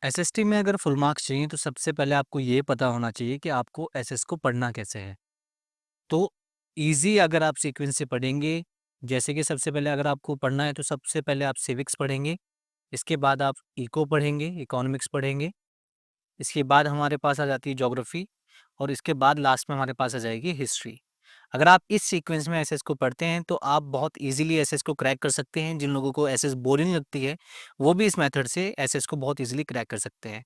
SST में अगर full marks चाहिए तो सबसे पहले आपको ये पता होना चाहिए कि आपको एसएस को पढ़ना कैसे है। तो ईज़ी अगर आप सीक्वेंस से पढ़ेंगे, जैसे कि सबसे पहले अगर आपको पढ़ना है तो सबसे पहले आप सिविक्स पढ़ेंगे, इसके बाद आप इको पढ़ेंगे, इकोनॉमिक्स पढ़ेंगे, इसके बाद हमारे पास आ जाती है ज्योग्राफी और इसके बाद लास्ट में हमारे पास आ जाएगी हिस्ट्री। अगर आप इस सीक्वेंस में एसएस को पढ़ते हैं तो आप बहुत ईज़िली एसएस को क्रैक कर सकते हैं। जिन लोगों को एसएस बोरिंग लगती है, वो भी इस मेथड से एसएस को बहुत ईज़िली क्रैक कर सकते हैं।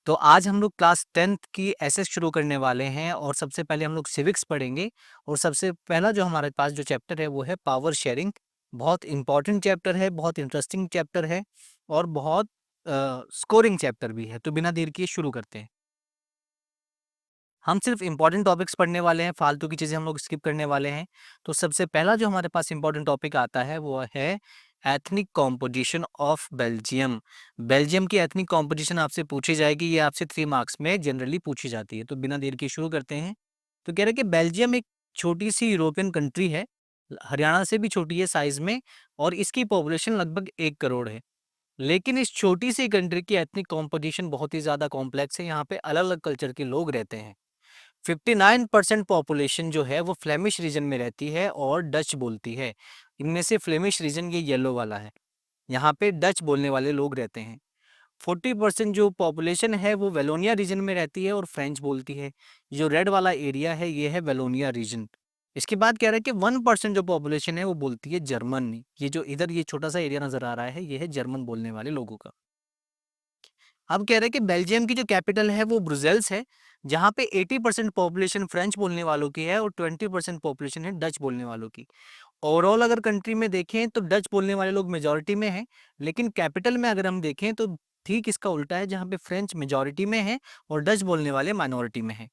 तो आज हम लोग क्लास 10th की एसएस शुरू करने वाले हैं और सबसे पहले हम लोग सिविक्स पढ़ेंगे और सबसे पहला जो हमारे पास जो चैप्टर है वो है पावर शेयरिंग। बहुत इंपॉर्टेंट चैप्टर है, बहुत इंटरेस्टिंग चैप्टर है और बहुत स्कोरिंग चैप्टर भी है। तो बिना देर किए शुरू करते हैं। हम सिर्फ इम्पोर्टेंट टॉपिक्स पढ़ने वाले हैं, फालतू की चीज़ें हम लोग स्किप करने वाले हैं। तो सबसे पहला जो हमारे पास इम्पोर्टेंट टॉपिक आता है वो है ethnic composition of Belgium. Belgium की एथनिक कॉम्पोजिशन आपसे पूछी जाएगी, ये आपसे 3 मार्क्स में जनरली पूछी जाती है। तो बिना देर के शुरू करते हैं। तो कह रहे हैं कि बेल्जियम एक छोटी सी यूरोपियन कंट्री है, हरियाणा से भी छोटी है साइज में और इसकी पॉपुलेशन लगभग 1 करोड़ है। लेकिन इस छोटी सी कंट्री की एथनिक कॉम्पोजिशन बहुत ही ज़्यादा कॉम्प्लेक्स है, यहाँ पे अलग-अलग कल्चर के लोग रहते हैं। 59% पॉपुलेशन जो है वो फ्लेमिश रीजन में रहती है और डच बोलती है। इनमें से फ्लेमिश रीजन ये येलो वाला है, यहाँ पे डच बोलने वाले लोग रहते हैं। 40% जो पॉपुलेशन है वो वेलोनिया रीजन में रहती है और फ्रेंच बोलती है। जो रेड वाला एरिया है ये है वेलोनिया रीजन। इसके बाद कह रहा है कि 1% जो पॉपुलेशन है वो बोलती है जर्मन। ये जो इधर ये छोटा सा एरिया नजर आ रहा है ये है जर्मन बोलने वाले लोगों का। अब कह रहे हैं कि बेल्जियम की जो कैपिटल है वो ब्रुसेल्स है, जहाँ पे 80% पॉपुलेशन फ्रेंच बोलने वालों की है और 20% पॉपुलेशन है डच बोलने वालों की। ओवरऑल अगर कंट्री में देखें तो डच बोलने वाले लोग मेजॉरिटी में हैं, लेकिन कैपिटल में अगर हम देखें तो ठीक इसका उल्टा है, जहाँ पे फ्रेंच मेजॉरिटी में है और डच बोलने वाले माइनॉरिटी में है।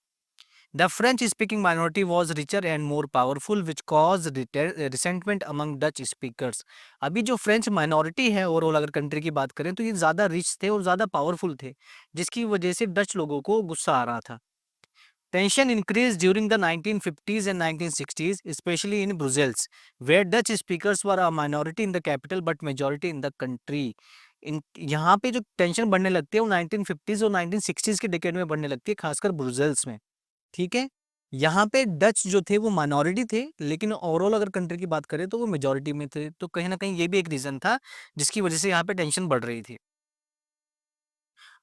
The French speaking minority was richer and more powerful which cause resentment among Dutch speakers. अभी जो फ्रेंच माइनॉरिटी है ओवरऑल अगर कंट्री की बात करें तो ये ज़्यादा रिच थे और ज़्यादा पावरफुल थे, जिसकी वजह से डच लोगों को गुस्सा आ रहा था। Tension increased during the 1950s and 1960s, especially in Brussels, where Dutch speakers were a minority in the capital but majority in the country. इन यहाँ पे जो टेंशन बढ़ने लगती है वो 1950s और 1960s के डिकेड में बढ़ने लगती है, खासकर ब्रुसेल्स में। ठीक है, यहाँ पे डच जो थे वो माइनॉरिटी थे, लेकिन ओवरऑल अगर कंट्री की बात करें तो वो मेजॉरिटी में थे। तो कहीं ना कहीं ये भी एक रीजन था जिसकी वजह से यहाँ पे टेंशन बढ़ रही थी।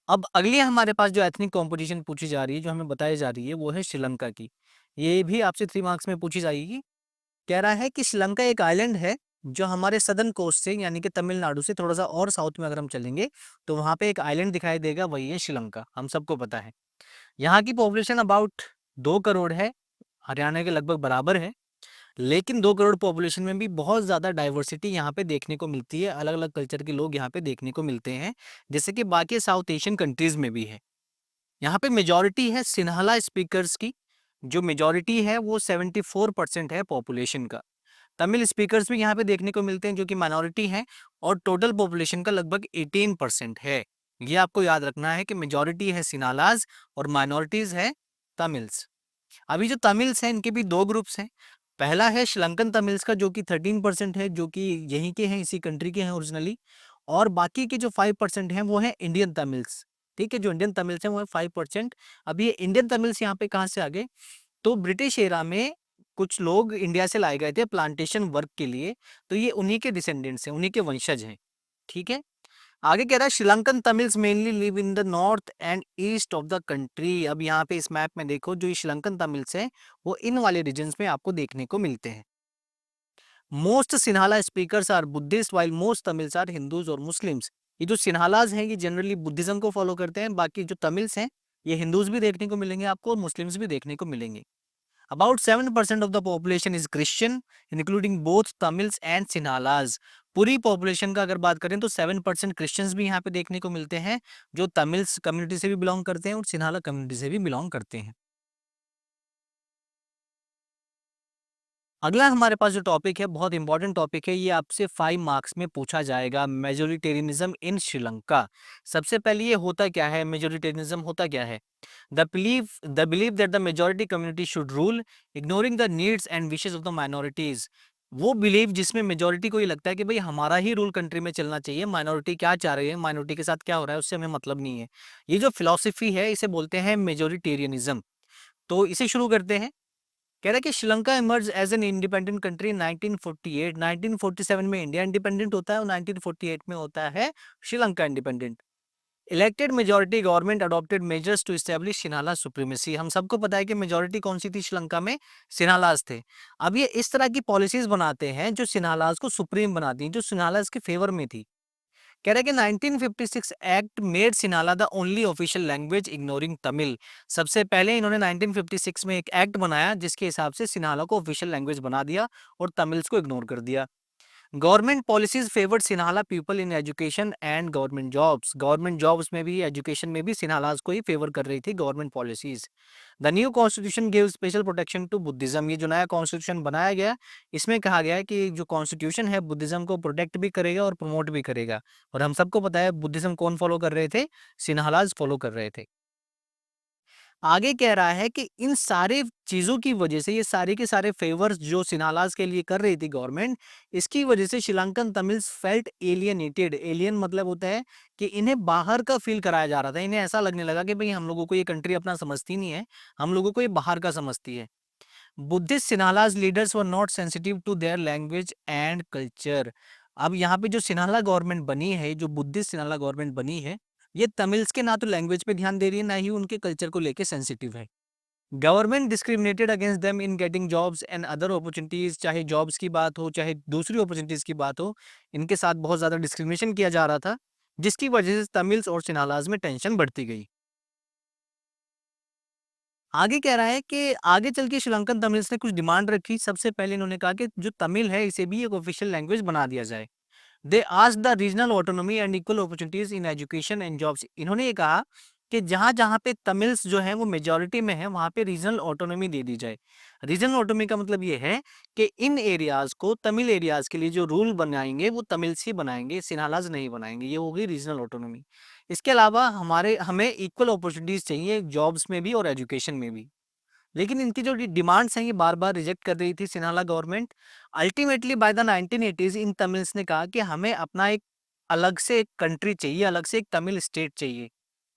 अब अगली हमारे पास जो एथनिक कॉम्पोजिशन पूछी जा रही है, जो हमें बताई जा रही है, वो है श्रीलंका की। ये भी आपसे 3 मार्क्स में पूछी जाएगी। कह रहा है कि श्रीलंका एक आइलैंड है जो हमारे सदर्न कोस्ट से यानी कि तमिलनाडु से थोड़ा-सा और साउथ में अगर हम चलेंगे, तो वहाँ पे एक आइलैंड दिखाई देगा, वही है श्रीलंका, हम सबको पता है। यहाँ की पॉपुलेशन अबाउट 2 करोड़ है, हरियाणा के लगभग बराबर है। लेकिन 2 करोड़ पॉपुलेशन में भी बहुत ज़्यादा डाइवर्सिटी यहाँ पे देखने को मिलती है, अलग-अलग कल्चर के लोग यहाँ पे देखने को मिलते हैं, जैसे कि बाकी साउथ एशियन कंट्रीज़ में भी है। यहाँ पे मेजॉरिटी है सिन्हाला स्पीकर्स की, जो मेजॉरिटी है वो 74% है पॉपुलेशन का। तमिल स्पीकर्स भी यहाँ पे देखने को मिलते हैं जो कि माइनॉरिटी हैं और टोटल पॉपुलेशन का लगभग 18% है। ये आपको याद रखना है कि मेजॉरिटी है सिन्हालाज और माइनॉरिटीज़ है तमिल्स। अभी जो तमिल्स हैं इनके भी 2 ग्रुप्स हैं। पहला है श्रीलंकन तमिल्स का जो कि 13% है, जो कि यहीं के हैं, इसी कंट्री के हैं ओरिजिनली, और बाकी के जो 5% हैं वो हैं इंडियन तमिल्स। ठीक है, जो इंडियन तमिल्स हैं वो है 5%। अब ये इंडियन तमिल्स यहाँ पे कहाँ से आ गए? तो ब्रिटिश एरा में कुछ लोग इंडिया से लाए गए थे प्लांटेशन वर्क के लिए, तो ये उन्हीं के डिसेंडेंट्स हैं, उन्हीं के वंशज हैं। ठीक है? आगे कह रहा है Sri Lankan Tamils mainly live in the north and east of the country. अब यहाँ पे इस मैप में देखो, जो ये श्रीलंकन तमिल्स हैं वो इन वाले रीजन्स में आपको देखने को मिलते हैं। Most Sinhala speakers are Buddhist while most Tamils are Hindus और मुस्लिम्स। ये जो सिन्हालाज हैं ये जनरली बुद्धिज्म को फॉलो करते हैं, बाकी जो तमिल्स हैं ये हिंदूज भी देखने को मिलेंगे आपको और मुस्लिम्स भी देखने को मिलेंगे। About 7% of the population is Christian, including both Tamils and Sinhalas. पूरी पॉपुलेशन का अगर बात करें तो 7% क्रिश्चियंस भी यहाँ पे देखने को मिलते हैं, जो तमिल्स कम्युनिटी से भी बिलोंग करते हैं और सिन्हाला कम्युनिटी से भी बिलोंग करते हैं। अगला हमारे पास जो टॉपिक है बहुत इंपॉर्टेंट टॉपिक है, ये आपसे 5 मार्क्स में पूछा जाएगा, मेजोरिटेरियनिज्म इन श्रीलंका। सबसे पहले ये होता क्या है, मेजोरिटेरियनिज्म होता क्या है? The belief that the majority community should rule, ignoring the needs and wishes of the minorities. वो बिलीव जिसमें मेजॉरिटी को ये लगता है कि भाई हमारा ही रूल कंट्री में चलना चाहिए, माइनॉरिटी क्या चाह रही है, माइनॉरिटी के साथ क्या हो रहा है उससे हमें मतलब नहीं है। ये जो फिलॉसफी है इसे बोलते हैं मेजोरिटेरियनिज्म। तो इसे शुरू करते हैं। कह रहा है कि Sri Lanka emerge as an independent country 1948। 1947 में इंडिया इंडिपेंडेंट होता है और 1948 में होता है Sri Lanka independent. Elected majority government adopted measures to establish Sinhala supremacy. हम सबको पता है कि मेजॉरिटी कौन सी थी श्रीलंका में, सिन्हालाज थे। अब ये इस तरह की पॉलिसीज बनाते हैं जो सिन्हालाज को सुप्रीम बनाती हैं, जो सिन्हालाज के फेवर में थी। कह रहा है कि 1956 act made Sinhala the only official language ignoring Tamil. सबसे पहले इन्होंने 1956 में एक एक्ट बनाया जिसके हिसाब से सिन्हाला को ऑफिशियल लैंग्वेज बना दिया और तमिल्स को इग्नोर कर दिया। Government policies favoured Sinhala people in education and government jobs. Government jobs में भी, एजुकेशन में भी सिन्हालाज को ही फेवर कर रही थी government policies. The new constitution give special protection to Buddhism. ये जो नया कॉन्स्टिट्यूशन बनाया गया, इसमें कहा गया है कि जो कॉन्स्टिट्यूशन है बुद्धिज्म को प्रोटेक्ट भी करेगा और प्रमोट भी करेगा। और हम सबको पता है बुद्धिज्म कौन फॉलो कर रहे थे, सिन्हालाज फॉलो कर रहे थे। आगे कह रहा है कि इन सारे चीजों की वजह से, ये सारे के सारे फेवर्स जो सिन्हालाज के लिए कर रही थी गवर्नमेंट, इसकी वजह से Sri Lankan Tamils felt alienated. Alien मतलब होता है कि इन्हें बाहर का फील कराया जा रहा था। इन्हें ऐसा लगने लगा कि भाई हम लोगों को ये कंट्री अपना समझती नहीं है, हम लोगों को ये बाहर का समझती है। Buddhist Sinhalas leaders were not sensitive to their language and culture. अब यहाँ पे जो सिन्हाला गवर्नमेंट बनी है, जो बुद्धिस्ट सिन्हाला गवर्नमेंट बनी है, ये तमिल्स के ना तो लैंग्वेज पे ध्यान दे रही है, ना ही उनके कल्चर को लेके सेंसिटिव है। Government discriminated against them in getting jobs and other opportunities. चाहे जॉब्स की बात हो, चाहे दूसरी अपॉर्चुनिटीज की बात हो, इनके साथ बहुत ज्यादा डिस्क्रिमिनेशन किया जा रहा था, जिसकी वजह से तमिल्स और सिन्हालाज में टेंशन बढ़ती गई। आगे कह रहा है कि आगे चल के श्रीलंकन तमिल्स ने कुछ डिमांड रखी। सबसे पहले इन्होंने कहा कि जो तमिल है इसे भी एक ऑफिशियल लैंग्वेज बना दिया जाए। They asked the regional autonomy and equal opportunities in education and jobs. इन्होंने ये कहा कि जहां जहां पे तमिल्स जो है वो मेजॉरिटी में है, वहां पे रीजनल ऑटोनॉमी दे दी जाए। रीजनल ऑटोनॉमी का मतलब ये है कि इन एरियाज को, तमिल एरियाज के लिए जो रूल बनाएंगे वो तमिल्स ही बनाएंगे, सिन्हालाज नहीं बनाएंगे। ये होगी रीजनल ऑटोनॉमी। इसके अलावा हमें इक्वल अपॉर्चुनिटीज चाहिए जॉब्स में भी और एजुकेशन में भी। लेकिन इनकी जो डिमांड्स हैं ये बार-बार रिजेक्ट कर रही थी Sinhala government. Ultimately by the 1980s in Tamils ने कहा कि हमें अपना एक अलग से एक कंट्री चाहिए, अलग से एक तमिल स्टेट चाहिए।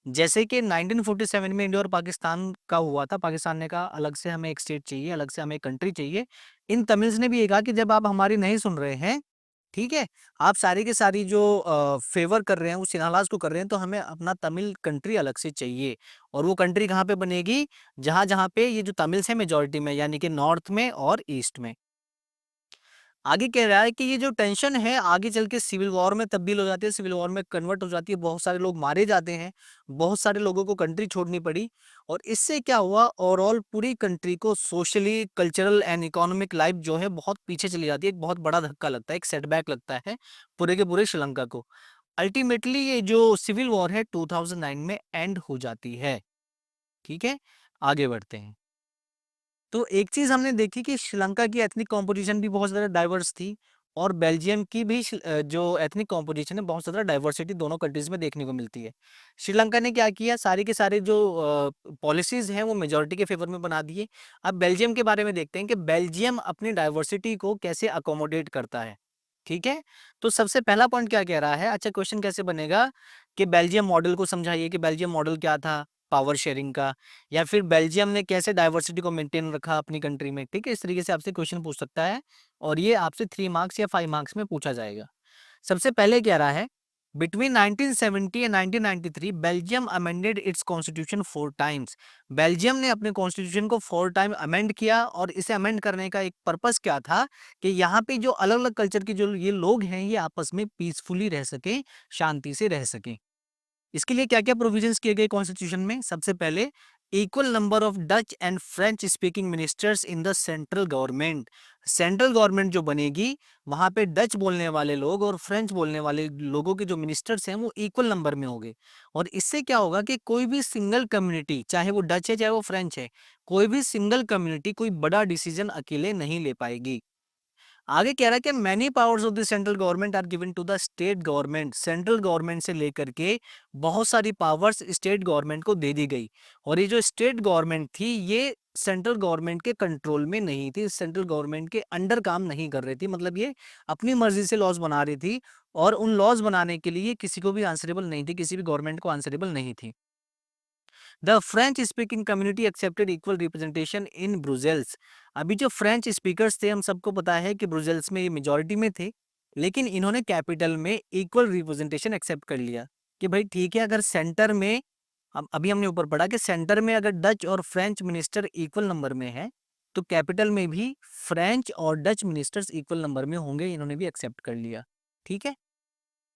जैसे कि 1947 में इंडिया और पाकिस्तान का हुआ था, पाकिस्तान ने कहा अलग से हमें एक स्टेट चाहिए, अलग से हमें एक कंट्री चाहिए। इन तमिल्स ने भी ये कहा कि जब आप हमारी नहीं सुन रहे हैं, ठीक है? आप सारी की सारी जो फ़ेवर कर रहे हैं, वो सिन्हालाज़ को कर रहे हैं, तो हमें अपना तमिल कंट्री अलग से चाहिए। और वो कंट्री कहाँ पे बनेगी? जहाँ-जहाँ पे ये जो तमिल्स हैं मेजॉरिटी में, यानी कि नॉर्थ में और ईस्ट में। आगे कह रहा है कि ये जो टेंशन है आगे चल के सिविल वॉर में तब्दील हो जाती है, सिविल वॉर में कन्वर्ट हो जाती है, बहुत सारे लोग मारे जाते हैं, बहुत सारे लोगों को कंट्री छोड़नी पड़ी। और इससे क्या हुआ, ओवरऑल पूरी कंट्री को socially, cultural and economic life जो है बहुत पीछे चली जाती है। एक बहुत बड़ा धक्का लगता है, एक सेटबैक लगता है पूरे के पूरे श्रीलंका को। अल्टीमेटली ये जो सिविल वॉर है 2009 में एंड हो जाती है। ठीक है, आगे बढ़ते हैं। तो एक चीज़ हमने देखी कि श्रीलंका की एथनिक कॉम्पोजिशन भी बहुत ज़्यादा डाइवर्स थी और बेल्जियम की भी जो एथनिक कॉम्पोजिशन है बहुत ज़्यादा डाइवर्सिटी दोनों कंट्रीज़ में देखने को मिलती है। श्रीलंका ने क्या किया, सारे के सारे जो पॉलिसीज़ हैं वो मेजॉरिटी के फ़ेवर में बना दिए। अब बेल्जियम के बारे में देखते हैं कि बेल्जियम अपनी डाइवर्सिटी को कैसे अकोमोडेट करता है। ठीक है? तो सबसे पहला पॉइंट क्या कह रहा है, अच्छा क्वेश्चन कैसे बनेगा कि बेल्जियम मॉडल को समझाइए कि बेल्जियम मॉडल क्या था? पावर शेयरिंग का, या फिर बेल्जियम ने कैसे डाइवर्सिटी को मेंटेन रखा अपनी कंट्री में। ठीक है, इस तरीके से आपसे क्वेश्चन पूछ सकता है और ये आपसे 3 मार्क्स या 5 मार्क्स में पूछा जाएगा। सबसे पहले कह रहा है between 1970 and 1993 Belgium amended it's constitution 4 times. Belgium ने अपने कॉन्स्टिट्यूशन को 4 टाइम अमेंड किया और इसे अमेंड करने का एक पर्पस क्या था कि यहाँ पे जो अलग-अलग कल्चर के जो ये लोग हैं ये आपस में पीसफुली रह सकें, शांति से रह सकें। इसके लिए क्या-क्या प्रोविजंस किए गए कॉन्स्टिट्यूशन में? सबसे पहले equal number of Dutch and French speaking ministers in the central government. Central government जो बनेगी वहां पे डच बोलने वाले लोग और फ्रेंच बोलने वाले लोगों के जो मिनिस्टर्स हैं वो इक्वल नंबर में होंगे। और इससे क्या होगा कि कोई भी सिंगल कम्युनिटी, चाहे वो डच है चाहे वो फ्रेंच है, कोई भी सिंगल कम्युनिटी कोई बड़ा डिसीजन अकेले नहीं ले पाएगी। आगे कह रहा है कि many powers of the central government are given to the state government, central government से लेकर के बहुत सारी पावर्स स्टेट गवर्नमेंट को दे दी गई। और ये जो स्टेट गवर्नमेंट थी ये सेंट्रल गवर्नमेंट के कंट्रोल में नहीं थी, सेंट्रल गवर्नमेंट के अंडर काम नहीं कर रही थी, मतलब ये अपनी मर्जी से लॉज बना रही थी और उन लॉज बनाने के लिए किसी को भी आंसरेबल नहीं थी, किसी भी गवर्नमेंट को आंसरेबल नहीं थी। The French speaking community accepted equal representation in Brussels. अभी जो फ्रेंच स्पीकर्स थे हम सबको पता है कि ब्रुसेल्स में ये मेजोरिटी में थे, लेकिन इन्होंने कैपिटल में इक्वल रिप्रेजेंटेशन एक्सेप्ट कर लिया कि भाई ठीक है, अगर सेंटर में, अब अभी हमने ऊपर पढ़ा कि सेंटर में अगर डच और फ्रेंच मिनिस्टर इक्वल नंबर में है तो कैपिटल में भी फ्रेंच और डच मिनिस्टर्स इक्वल नंबर में होंगे, इन्होंने भी एक्सेप्ट कर लिया। ठीक है,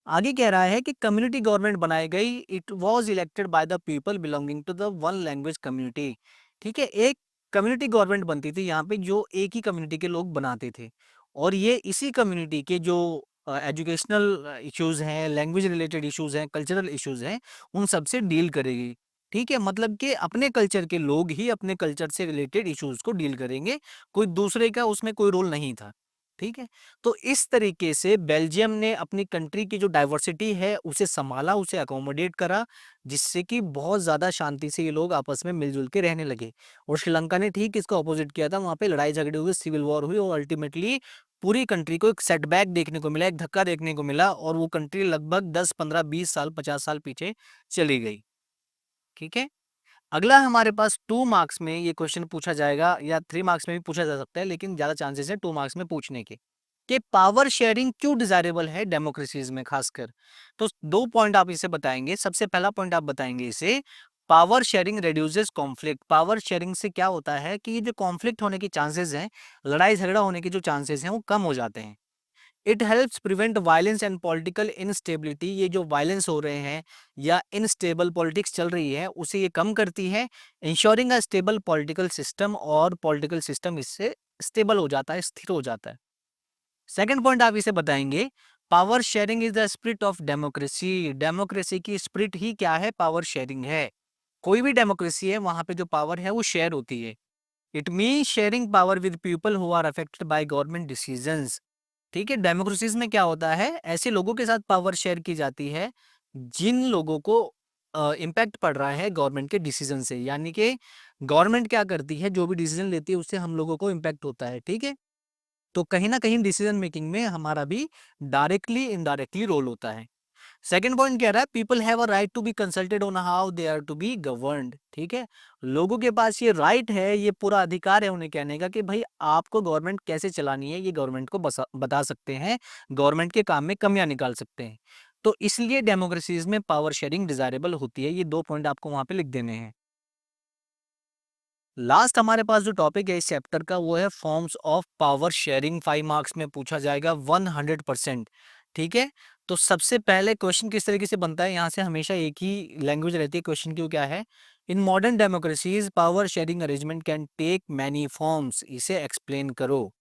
आगे कह रहा है कि कम्युनिटी गवर्नमेंट बनाई गई, it was elected by the people belonging to the one language community. ठीक है, एक कम्युनिटी गवर्नमेंट बनती थी यहाँ पे जो एक ही कम्युनिटी के लोग बनाते थे और ये इसी कम्युनिटी के जो एजुकेशनल इश्यूज हैं, लैंग्वेज रिलेटेड इश्यूज हैं, कल्चरल इश्यूज हैं, उन सब से डील करेगी। ठीक है, मतलब कि अपने कल्चर के लोग ही अपने कल्चर से रिलेटेड इश्यूज को डील करेंगे, कोई दूसरे का उसमें कोई रोल नहीं था। ठीक है, तो इस तरीके से बेल्जियम ने अपनी कंट्री की जो डाइवर्सिटी है उसे संभाला, उसे अकोमोडेट करा, जिससे कि बहुत ज़्यादा शांति से ये लोग आपस में मिलजुल के रहने लगे। और श्रीलंका ने ठीक इसका ऑपोजिट किया था, वहाँ पे लड़ाई झगड़े हुए, सिविल वॉर हुई और अल्टीमेटली पूरी कंट्री को एक सेटबैक देखने को मिला, एक धक्का देखने को मिला और वो कंट्री लगभग 10, 15, 20 साल, 50 साल पीछे चली गई। ठीक है, अगला हमारे पास 2 मार्क्स में ये क्वेश्चन पूछा जाएगा या 3 मार्क्स में भी पूछा जा सकता है, लेकिन ज़्यादा चांसेस है 2 मार्क्स में पूछने के, कि पावर शेयरिंग क्यों डिजायरेबल है डेमोक्रेसीज में खासकर। तो 2 पॉइंट आप इसे बताएंगे। सबसे पहला पॉइंट आप बताएंगे इसे, power sharing reduces conflict. Power sharing से क्या होता है कि ये जो कॉन्फ्लिक्ट होने के चांसेस हैं, लड़ाई झगड़ा होने के जो चांसेस हैं वो कम हो जाते हैं। It helps prevent violence and political instability. ये जो वायलेंस हो रहे हैं या इनस्टेबल पॉलिटिक्स चल रही है उसे ये कम करती है। Ensuring a stable political system, और पॉलिटिकल सिस्टम इससे स्टेबल हो जाता है, स्थिर हो जाता है। सेकंड पॉइंट आप इसे बताएंगे, power sharing is the spirit of democracy. Democracy की स्पिरिट ही क्या है? पावर शेयरिंग है। कोई भी डेमोक्रेसी है वहां पे जो पावर है वो शेयर होती है। It mean sharing power with people who are affected by government decisions. ठीक है, डेमोक्रेसीज में क्या होता है, ऐसे लोगों के साथ पावर शेयर की जाती है जिन लोगों को इम्पैक्ट पड़ रहा है गवर्नमेंट के डिसीजन से। यानी कि गवर्नमेंट क्या करती है, जो भी डिसीजन लेती है उससे हम लोगों को इम्पैक्ट होता है। ठीक है, तो कहीं ना कहीं डिसीजन मेकिंग में हमारा भी डायरेक्टली इनडायरेक्टली रोल होता है। सेकंड पॉइंट कह रहा है, people have a right to be consulted on how they are to be governed. ठीक है, लोगों के पास ये राइट है, ये पूरा अधिकार है उन्हें कहने का कि भाई आपको गवर्नमेंट कैसे चलानी है, ये गवर्नमेंट को बता सकते हैं, गवर्नमेंट के काम में कमियां निकाल सकते हैं। तो इसलिए डेमोक्रेसीज में पावर शेयरिंग डिजायरेबल होती है। ये 2 पॉइंट आपको वहां पे लिख देने हैं। लास्ट हमारे पास जो टॉपिक है इस चैप्टर का वो है forms of power sharing. 5 marks में पूछा जाएगा 100%। ठीक है, तो सबसे पहले क्वेश्चन किस तरीके से बनता है, यहाँ से हमेशा एक ही लैंग्वेज रहती है क्वेश्चन की, क्या है, in modern democracies power sharing arrangement can take many forms. इसे एक्सप्लेन करो।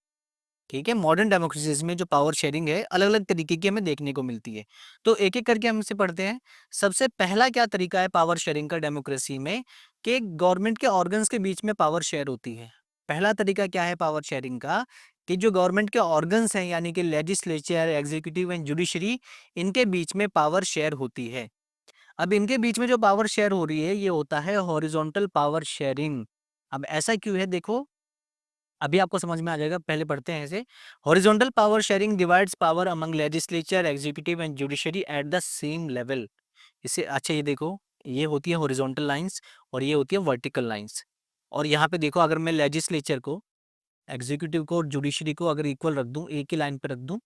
ठीक है, मॉडर्न डेमोक्रेसीज में जो पावर शेयरिंग है अलग अलग तरीके की हमें देखने को मिलती है। तो एक एक करके हम इसे पढ़ते हैं। सबसे पहला क्या तरीका है पावर शेयरिंग का डेमोक्रेसी में, कि गवर्नमेंट के ऑर्गन्स के बीच में पावर शेयर होती है। पहला तरीका क्या है पावर शेयरिंग का, कि जो गवर्नमेंट के ऑर्गन्स हैं यानी कि लेजिस्लेचर, एग्जीक्यूटिव एंड जुडिशरी, इनके बीच में पावर शेयर होती है। अब इनके बीच में जो पावर शेयर हो रही है ये होता है हॉरिजॉन्टल पावर शेयरिंग। अब ऐसा क्यों है, देखो अभी आपको समझ में आ जाएगा, पहले पढ़ते हैं इसे। Horizontal power sharing divides power among legislature, executive and judiciary at the same level. इसे अच्छा ये देखो, ये होती है हॉरिजॉन्टल लाइंस और ये होती है वर्टिकल लाइंस। और यहाँ पे देखो, अगर मैं लेजिस्लेचर को, एग्जीक्यूटिव को और जुडिशरी को अगर इक्वल रख दूं, एक ही लाइन पे रख दूं,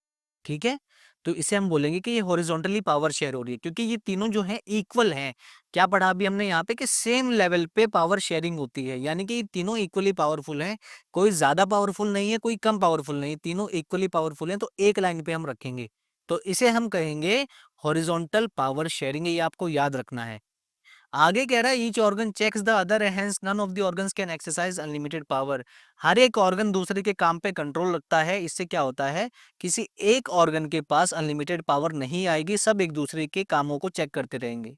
ठीक है, तो इसे हम बोलेंगे कि ये हॉरिजॉन्टली पावर शेयर हो रही है, क्योंकि ये तीनों जो है इक्वल हैं। क्या पढ़ा अभी हमने यहाँ पे कि सेम लेवल पे पावर शेयरिंग होती है, यानी कि ये तीनों इक्वली पावरफुल हैं। कोई ज्यादा पावरफुल नहीं है, कोई कम पावरफुल नहीं है, तीनों इक्वली पावरफुल हैं, तो एक लाइन पे हम रखेंगे। तो इसे हम कहेंगे हॉरिजॉन्टल पावर शेयरिंग। ये आपको याद रखना है। आगे कह रहा है each organ checks the other, hence none of the organs can exercise unlimited power. हर एक ऑर्गन दूसरे के काम पे कंट्रोल रखता है। इससे क्या होता है, किसी एक ऑर्गन के पास अनलिमिटेड पावर नहीं आएगी, सब एक दूसरे के कामों को चेक करते रहेंगे।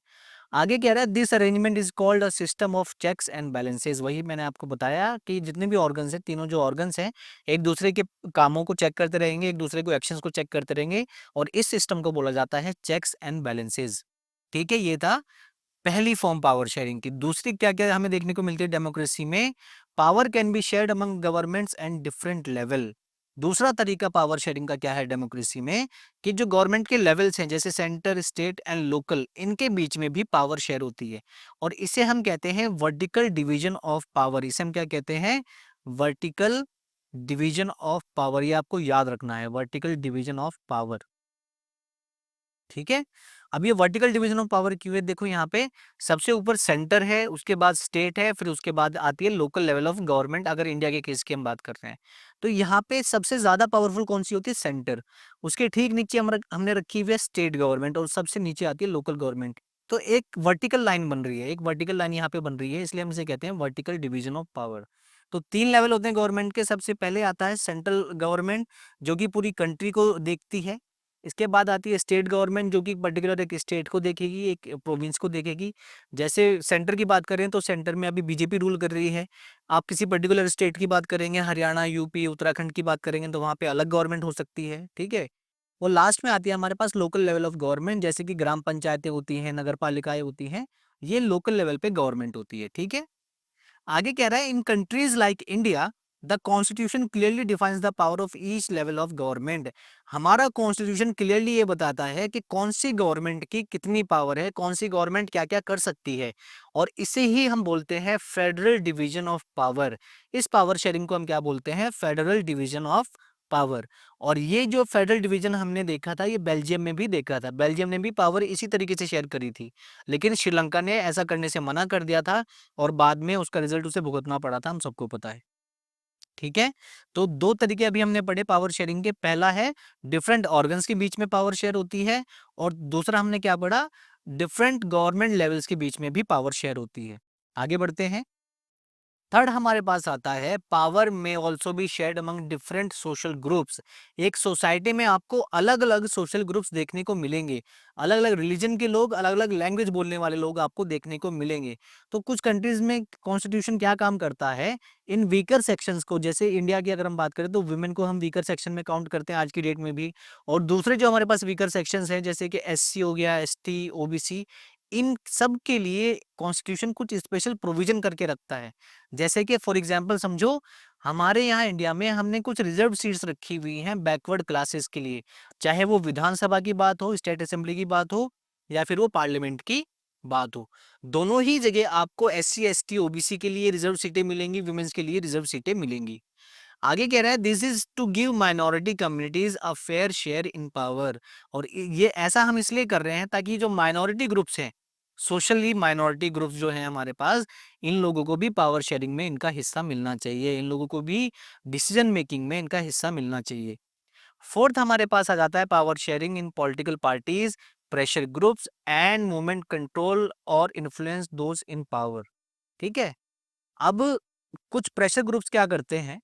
आगे कह रहा है this arrangement is called a system of checks and balances. वही मैंने आपको बताया कि जितने भी ऑर्गन्स हैं, तीनों जो ऑर्गन्स हैं, एक दूसरे के कामों को चेक करते रहेंगे, एक दूसरे को एक्शंस को चेक करते रहेंगे, और इस सिस्टम को बोला जाता है चेक्स एंड बैलेंसेस। ठीक है, ये था पहली फॉर्म पावर शेयरिंग की। दूसरी क्या क्या हमें देखने को मिलती है डेमोक्रेसी में, power can be shared among governments and different level. दूसरा तरीका पावर शेयरिंग का क्या है डेमोक्रेसी में, कि जो गवर्नमेंट के लेवल्स हैं जैसे सेंटर, स्टेट एंड लोकल, इनके बीच में भी पावर शेयर होती है, और इसे हम कहते हैं वर्टिकल डिवीजन ऑफ पावर। इसे हम क्या कहते हैं, वर्टिकल डिवीजन ऑफ पावर। ये आपको याद रखना है, वर्टिकल डिवीजन ऑफ पावर। ठीक है, अब ये वर्टिकल डिवीजन ऑफ पावर क्यों है, देखो यहाँ पे सबसे ऊपर सेंटर है, उसके बाद स्टेट है, फिर उसके बाद आती है लोकल लेवल ऑफ गवर्नमेंट, अगर इंडिया के केस की हम बात कर रहे हैं। तो यहाँ पे सबसे ज्यादा पावरफुल कौन सी होती है, सेंटर। उसके ठीक नीचे हमने रखी हुई है स्टेट गवर्नमेंट, और सबसे नीचे आती है लोकल गवर्नमेंट। तो एक वर्टिकल लाइन बन रही है, एक वर्टिकल लाइन यहाँ पे बन रही है, इसलिए हम इसे कहते हैं वर्टिकल डिवीजन ऑफ पावर। तो 3 लेवल होते हैं गवर्नमेंट के। सबसे पहले आता है सेंट्रल गवर्नमेंट, जो कि पूरी कंट्री को देखती है। इसके बाद आती है स्टेट गवर्नमेंट, जो कि पर्टिकुलर एक स्टेट को देखेगी, एक प्रोविंस को देखेगी। जैसे सेंटर की बात करें तो सेंटर में अभी बीजेपी रूल कर रही है। आप किसी पर्टिकुलर स्टेट की बात करेंगे, हरियाणा, यूपी, उत्तराखंड की बात करेंगे, तो वहाँ पे अलग गवर्नमेंट हो सकती है। ठीक है, और लास्ट में आती है हमारे पास लोकल लेवल ऑफ गवर्नमेंट, जैसे कि ग्राम पंचायतें होती हैं, नगर पालिकाएं होती हैं, ये लोकल लेवल पे गवर्नमेंट होती है। ठीक है, आगे कह रहा है in countries like India the constitution clearly defines the power of each level of government. हमारा कॉन्स्टिट्यूशन क्लियरली ये बताता है कि कौन सी गवर्नमेंट की कितनी पावर है, कौन सी गवर्नमेंट क्या क्या कर सकती है, और इसे ही हम बोलते हैं फेडरल डिवीजन ऑफ पावर। इस पावर शेयरिंग को हम क्या बोलते हैं, फेडरल डिवीजन ऑफ पावर। और ये जो फेडरल डिवीजन हमने देखा था, ये बेल्जियम में भी देखा था, बेल्जियम ने भी पावर इसी तरीके से शेयर करी थी, लेकिन श्रीलंका ने ऐसा करने से मना कर दिया था, और बाद में उसका रिजल्ट उसे भुगतना पड़ा था, हम सबको पता है। ठीक है, तो 2 तरीके अभी हमने पढ़े पावर शेयरिंग के। पहला है डिफरेंट ऑर्गन्स के बीच में पावर शेयर होती है, और दूसरा हमने क्या पढ़ा, डिफरेंट गवर्नमेंट लेवल्स के बीच में भी पावर शेयर होती है। आगे बढ़ते हैं। थर्ड हमारे पास आता है पावर में also be shared among different social groups. एक सोसाइटी में आपको अलग अलग सोशल ग्रुप्स देखने को मिलेंगे, अलग अलग रिलीजन के लोग, अलग अलग लैंग्वेज बोलने वाले लोग आपको देखने को मिलेंगे। तो कुछ कंट्रीज में कॉन्स्टिट्यूशन क्या काम करता है, इन वीकर सेक्शंस को, जैसे इंडिया की अगर हम बात करें तो वुमेन को हम वीकर सेक्शन में काउंट करते हैं आज की डेट में भी, और दूसरे जो हमारे पास वीकर सेक्शंस हैं जैसे कि एससी हो गया, एसटी, ओबीसी, इन सब के लिए कॉन्स्टिट्यूशन कुछ स्पेशल प्रोविजन करके रखता है। जैसे कि फॉर एग्जांपल समझो, हमारे यहाँ इंडिया में हमने कुछ रिजर्व सीट्स रखी हुई हैं बैकवर्ड क्लासेस के लिए, चाहे वो विधानसभा की बात हो, स्टेट असेंबली की बात हो, या फिर वो पार्लियामेंट की बात हो। दोनों ही जगह आपको एससी, एसटी, ओबीसी के लिए रिजर्व सीटें मिलेंगी, वुमेन्स के लिए रिजर्व सीटें मिलेंगी। आगे कह रहा है this is to give minority communities a fair share in power. और ये ऐसा हम इसलिए कर रहे हैं ताकि जो माइनॉरिटी ग्रुप्स हैं, सोशली माइनॉरिटी ग्रुप्स जो हैं हमारे पास, इन लोगों को भी पावर शेयरिंग में इनका हिस्सा मिलना चाहिए, इन लोगों को भी डिसीजन मेकिंग में इनका हिस्सा मिलना चाहिए। फोर्थ हमारे पास आ जाता है power sharing in political parties, pressure groups and movement control और इन्फ्लुएंस दोज इन पावर। ठीक है, अब कुछ प्रेशर ग्रुप्स क्या करते हैं,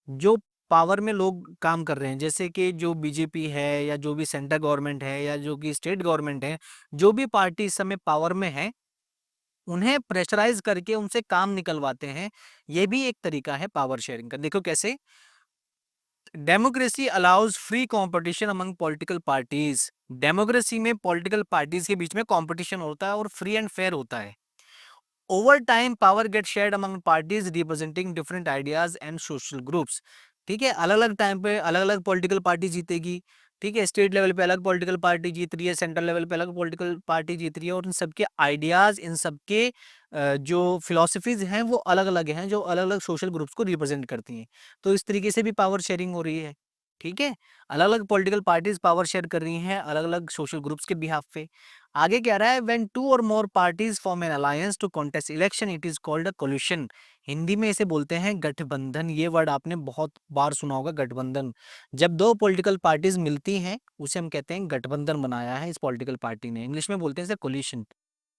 जो पावर में लोग काम कर रहे हैं, जैसे कि जो बीजेपी है, या जो भी सेंट्रल गवर्नमेंट है, या जो कि स्टेट गवर्नमेंट है, जो भी पार्टी इस समय पावर में है, उन्हें प्रेशराइज करके उनसे काम निकलवाते हैं। ये भी एक तरीका है पावर शेयरिंग का। देखो कैसे, democracy allows free competition among political parties. Democracy में पॉलिटिकल पार्टीज के बीच में कंपटीशन होता है और फ्री एंड फेयर होता है। Over time power get shared among parties representing different ideas and social groups. ठीक है, अलग अलग टाइम पे अलग अलग पॉलिटिकल पार्टी जीतेगी। ठीक है, स्टेट लेवल पे अलग पॉलिटिकल पार्टी जीत रही है, सेंट्रल लेवल पे अलग पॉलिटिकल पार्टी जीत रही है, और इन सबके आइडियाज, इन सबके जो फिलोसफीज हैं वो अलग अलग हैं, जो अलग अलग सोशल ग्रुप्स को रिप्रेजेंट करती हैं। तो इस तरीके से भी पावर शेयरिंग हो रही है। ठीक है, अलग अलग पॉलिटिकल पार्टीज पावर शेयर कर रही हैं अलग अलग सोशल ग्रुप्स के बिहाफ पे। आगे कह रहा है when two or more parties form an alliance to contest election it is called a coalition. Hindi में इसे बोलते हैं गठबंधन। ये वर्ड आपने बहुत बार सुना होगा, गठबंधन। जब दो पॉलिटिकल पार्टीज मिलती हैं उसे हम कहते हैं गठबंधन बनाया है इस पॉलिटिकल पार्टी ने, इंग्लिश में बोलते हैं इसे कोलिशन।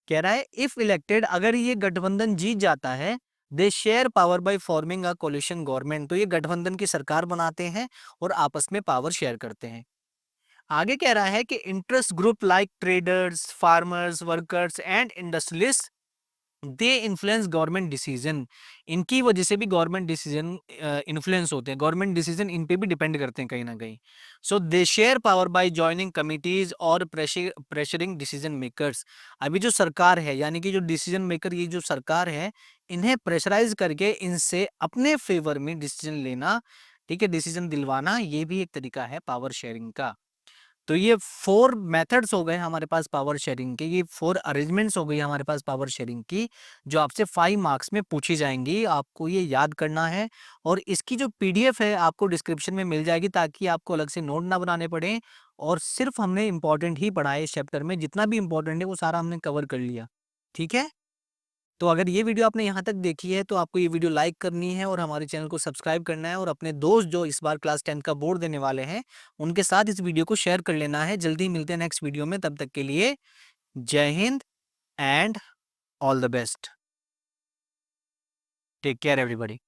कह रहा है इफ इलेक्टेड, अगर ये गठबंधन जीत जाता है, they share power by forming a coalition government, तो ये गठबंधन की सरकार बनाते हैं और आपस में पावर शेयर करते हैं। आगे कह रहा है कि interest group like traders, farmers, workers and industrialist they influence government decision. इनकी वजह से भी गवर्नमेंट डिसीजन इन्फ्लुएंस होते हैं, गवर्नमेंट डिसीजन इन पे भी डिपेंड करते हैं कहीं ना कहीं। So they share power by joining committees और प्रेशरिंग डिसीजन मेकर्स। अभी जो सरकार है, यानी कि जो डिसीजन मेकर, ये जो सरकार है, इन्हें प्रेशराइज करके इनसे अपने फेवर में डिसीजन लेना, ठीक है, डिसीजन दिलवाना, ये भी एक तरीका है पावर शेयरिंग का। तो ये 4 मेथड्स हो गए हमारे पास पावर शेयरिंग के, ये 4 अरेंजमेंट्स हो गई हमारे पास पावर शेयरिंग की, जो आपसे 5 मार्क्स में पूछी जाएंगी। आपको ये याद करना है, और इसकी जो पीडीएफ है आपको डिस्क्रिप्शन में मिल जाएगी, ताकि आपको अलग से नोट ना बनाने पड़े। और सिर्फ हमने इंपॉर्टेंट ही पढ़ा है इस चैप्टर में, जितना भी इंपॉर्टेंट है वो सारा हमने कवर कर लिया। ठीक है, तो अगर ये वीडियो आपने यहाँ तक देखी है तो आपको ये वीडियो लाइक करनी है और हमारे चैनल को सब्सक्राइब करना है, और अपने दोस्त जो इस बार क्लास 10 का बोर्ड देने वाले हैं उनके साथ इस वीडियो को शेयर कर लेना है। जल्दी मिलते हैं नेक्स्ट वीडियो में, तब तक के लिए जय हिंद and all the best. Take care everybody.